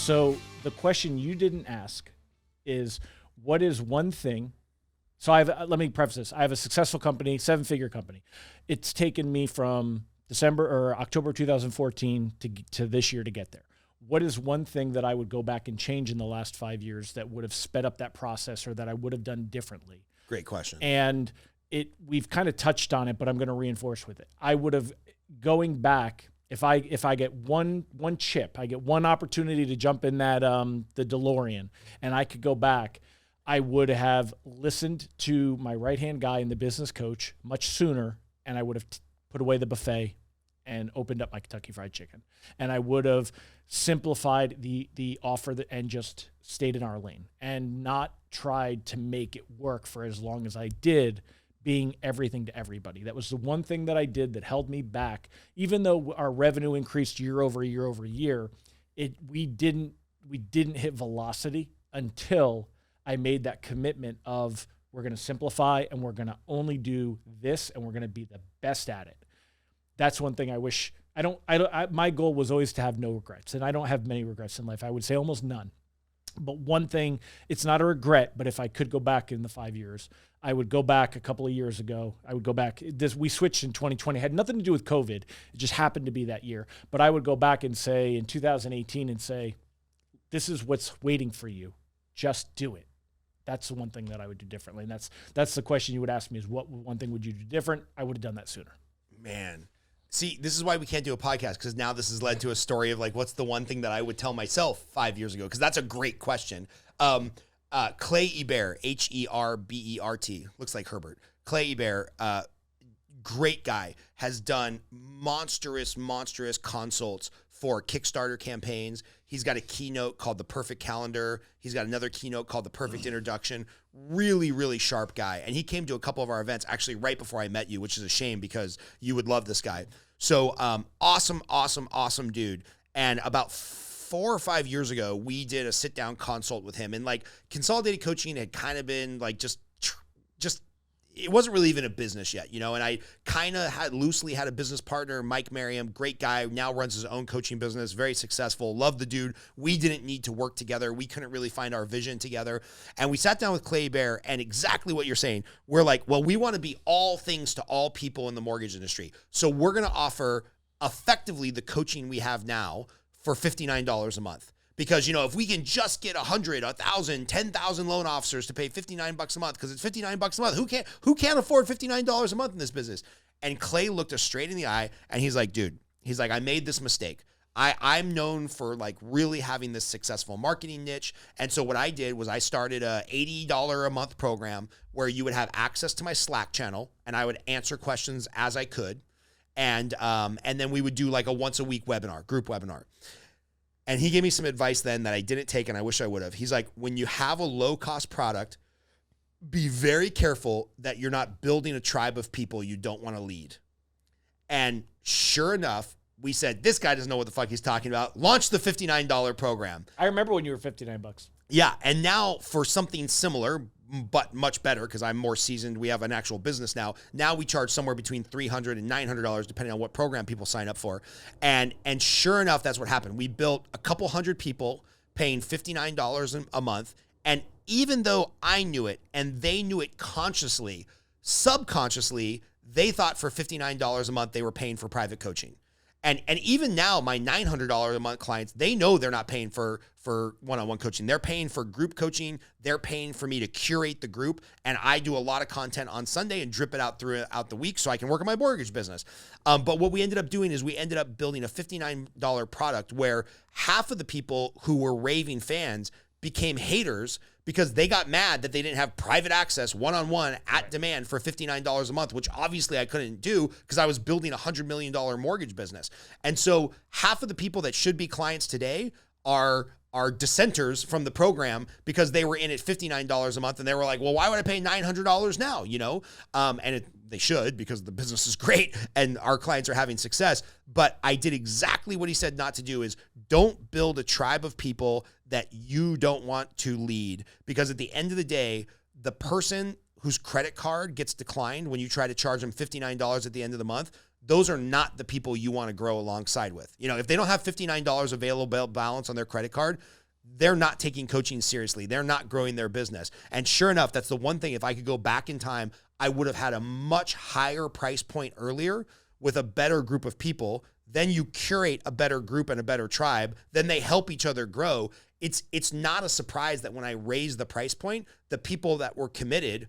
So the question you didn't ask is, what is one thing? So let me preface this. I have a successful company, 7-figure company. It's taken me from December or October 2014 to this year to get there. What is one thing that I would go back and change in the last 5 years that would have sped up that process or that I would have done differently? Great question. And we've kind of touched on it, but I'm going to reinforce with it. I would have, going back, if I get one chip, I get one opportunity to jump in that the DeLorean, and I could go back, I would have listened to my right-hand guy and the business coach much sooner, and I would have put away the buffet and opened up my Kentucky Fried Chicken. And I would have simplified the offer and just stayed in our lane and not tried to make it work for as long as I did, being everything to everybody. That was the one thing that I did that held me back. Even though our revenue increased year over year over year, we didn't hit velocity until I made that commitment of, we're going to simplify and we're going to only do this and we're going to be the best at it. That's one thing I wish. My goal was always to have no regrets, and I don't have many regrets in life. I would say almost none. But one thing, it's not a regret, but if I could go back in the 5 years, I would go back a couple of years ago. I would go back. We switched in 2020. It had nothing to do with COVID. It just happened to be that year. But I would go back and say in 2018 and say, this is what's waiting for you. Just do it. That's the one thing that I would do differently. And that's the question you would ask me is, what one thing would you do different? I would have done that sooner. Man. See, this is why we can't do a podcast, because now this has led to a story of like, what's the one thing that I would tell myself 5 years ago? Because that's a great question. Clay Hebert, Herbert, looks like Herbert. Clay Hebert, great guy, has done monstrous consults for Kickstarter campaigns. He's got a keynote called The Perfect Calendar. He's got another keynote called The Perfect Introduction. Really, really sharp guy. And he came to a couple of our events actually right before I met you, which is a shame because you would love this guy. So awesome dude. And about 4 or 5 years ago, we did a sit-down consult with him. And like Consolidated Coaching had kind of been like just it wasn't really even a business yet, you know, and I kind of loosely had a business partner, Mike Merriam, great guy, now runs his own coaching business, very successful, love the dude. We didn't need to work together. We couldn't really find our vision together. And we sat down with Clay Bear, and exactly what you're saying, we're like, well, we want to be all things to all people in the mortgage industry. So we're going to offer effectively the coaching we have now for $59 a month. Because, you know, if we can just get 100, 1,000, 10,000 loan officers to pay $59 a month, because it's $59 a month, who can't afford $59 a month in this business? And Clay looked us straight in the eye, and he's like, dude, I made this mistake. I'm known for like really having this successful marketing niche. And so what I did was I started a $80 a month program where you would have access to my Slack channel, and I would answer questions as I could. And then we would do like a once a week webinar, group webinar. And he gave me some advice then that I didn't take, and I wish I would have. He's like, when you have a low-cost product, be very careful that you're not building a tribe of people you don't want to lead. And sure enough, we said, this guy doesn't know what the fuck he's talking about. Launch the $59 program. I remember when you were $59. Yeah, and now for something similar, but much better because I'm more seasoned. We have an actual business now. Now we charge somewhere between $300 and $900 depending on what program people sign up for. And sure enough, that's what happened. We built a couple hundred people paying $59 a month. And even though I knew it and they knew it consciously, subconsciously, they thought for $59 a month they were paying for private coaching. And even now, my $900 a month clients, they know they're not paying for one-on-one coaching. They're paying for group coaching. They're paying for me to curate the group. And I do a lot of content on Sunday and drip it out throughout the week so I can work on my mortgage business. But what we ended up doing is we ended up building a $59 product where half of the people who were raving fans became haters because they got mad that they didn't have private access one-on-one at demand for $59 a month, which obviously I couldn't do because I was building a $100 million mortgage business. And so half of the people that should be clients today are dissenters from the program because they were in at $59 a month and they were like, well, why would I pay $900 now? You know, they should because the business is great and our clients are having success. But I did exactly what he said not to do is don't build a tribe of people that you don't want to lead, because at the end of the day, the person whose credit card gets declined when you try to charge them $59 at the end of the month, those are not the people you want to grow alongside with. You know, if they don't have $59 available balance on their credit card, they're not taking coaching seriously. They're not growing their business. And sure enough, that's the one thing, if I could go back in time, I would have had a much higher price point earlier with a better group of people. Then you curate a better group and a better tribe. Then they help each other grow. It's not a surprise that when I raised the price point, the people that were committed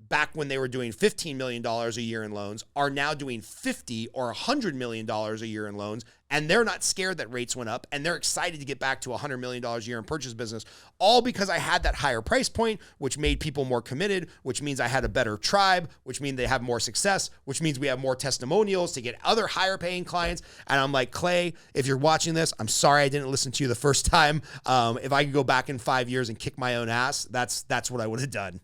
back when they were doing $15 million a year in loans are now doing $50 or $100 million a year in loans. And they're not scared that rates went up, and they're excited to get back to $100 million a year in purchase business, all because I had that higher price point, which made people more committed, which means I had a better tribe, which means they have more success, which means we have more testimonials to get other higher paying clients. And I'm like, Clay, if you're watching this, I'm sorry I didn't listen to you the first time. If I could go back in 5 years and kick my own ass, that's what I would have done.